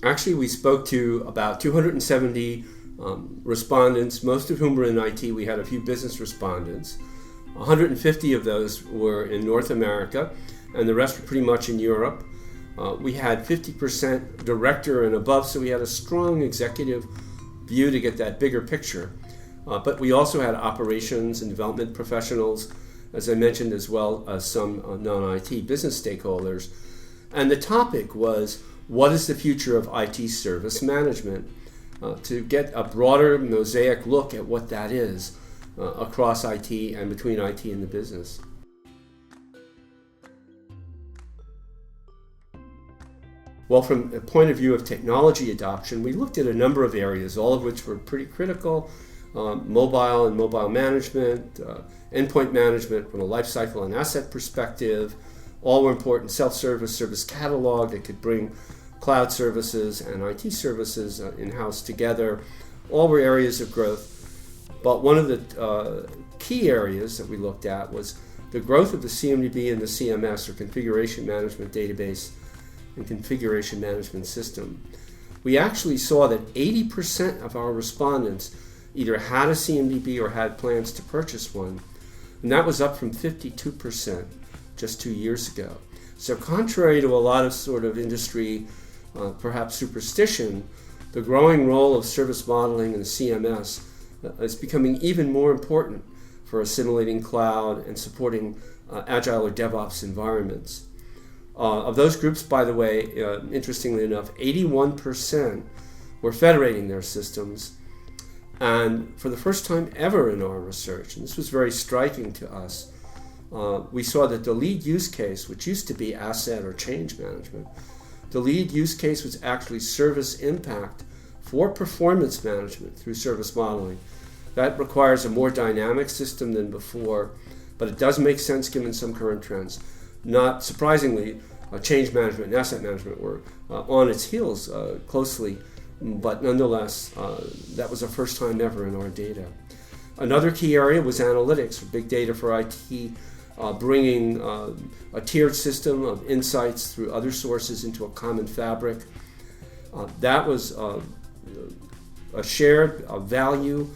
Actually, we spoke to about 270 respondents, most of whom were in IT. We had a few business respondents. 150 of those were in North America, and the rest were pretty much in Europe. We had 50% director and above, so we had a strong executive view to get that bigger picture. But we also had operations and development professionals, as I mentioned, as well as some non-IT business stakeholders. And the topic was, what is the future of IT service management? To get a broader mosaic look at what that is across IT and between IT and the business. Well, from a point of view of technology adoption, we looked at a number of areas, all of which were pretty critical. Mobile and mobile management, endpoint management from a lifecycle and asset perspective, all were important. Self-service, service catalog that could bring cloud services and IT services in-house together, all were areas of growth. But one of the key areas that we looked at was the growth of the CMDB and the CMS, or Configuration Management Database and Configuration Management System. We actually saw that 80% of our respondents either had a CMDB or had plans to purchase one, and that was up from 52% just 2 years ago. So contrary to a lot of sort of industry, perhaps superstition, the growing role of service modeling and CMS is becoming even more important for assimilating cloud and supporting agile or DevOps environments. Of those groups, by the way, interestingly enough, 81% were federating their systems. And for the first time ever in our research, and this was very striking to us, we saw that the lead use case, which used to be asset or change management, the lead use case was actually service impact for performance management through service modeling. That requires a more dynamic system than before, but it does make sense given some current trends. Not surprisingly, change management and asset management were on its heels closely, but nonetheless, that was the first time ever in our data. Another key area was analytics, or big data for IT, bringing a tiered system of insights through other sources into a common fabric. That was a shared value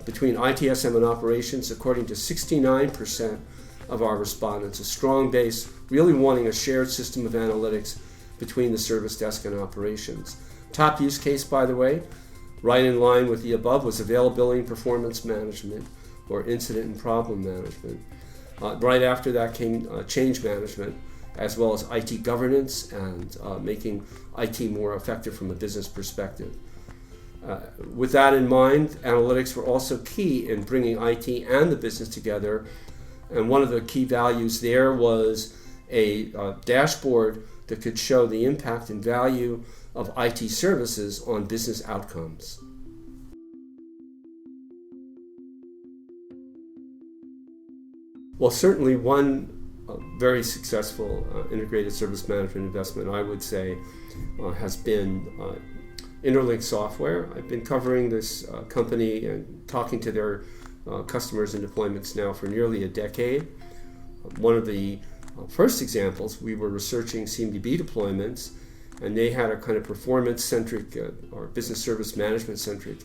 between ITSM and operations, according to 69% of our respondents, a strong base really wanting a shared system of analytics between the service desk and operations. Top use case, by the way, right in line with the above, was availability and performance management, or incident and problem management. Right after that came change management, as well as IT governance and making IT more effective from a business perspective. With that in mind, analytics were also key in bringing IT and the business together. And one of the key values there was a dashboard that could show the impact and value of IT services on business outcomes. Well, certainly one very successful integrated service management investment, I would say, has been Interlink Software. I've been covering this company and talking to their customers and deployments now for nearly a decade. One of the first examples, we were researching CMDB deployments, and they had a kind of performance-centric or business service management-centric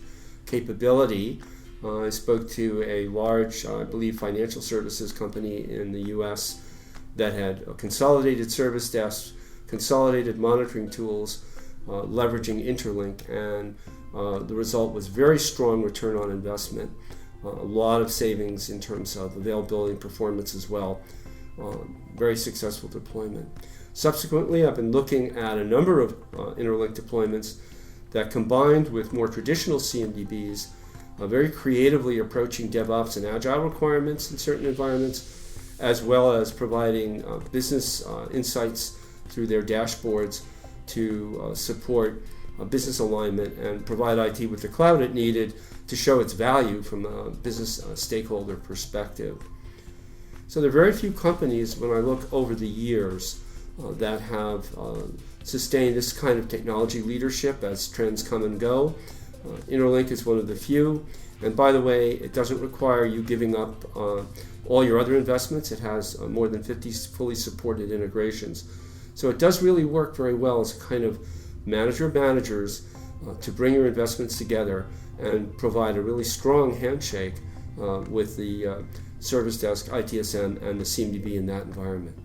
capability. I spoke to a large, I believe, financial services company in the US that had a consolidated service desks, consolidated monitoring tools, leveraging Interlink, and the result was very strong return on investment, a lot of savings in terms of availability and performance as well. Very successful deployment. Subsequently, I've been looking at a number of Interlink deployments that, combined with more traditional CMDBs, very creatively approaching DevOps and Agile requirements in certain environments, as well as providing business insights through their dashboards to support business alignment and provide IT with the cloud it needed to show its value from a business stakeholder perspective. So there are very few companies, when I look over the years, that have sustained this kind of technology leadership as trends come and go. Interlink is one of the few, and by the way, it doesn't require you giving up all your other investments. It has more than 50 fully supported integrations. So it does really work very well as a kind of manager of managers to bring your investments together and provide a really strong handshake with the service desk, ITSM, and the CMDB in that environment.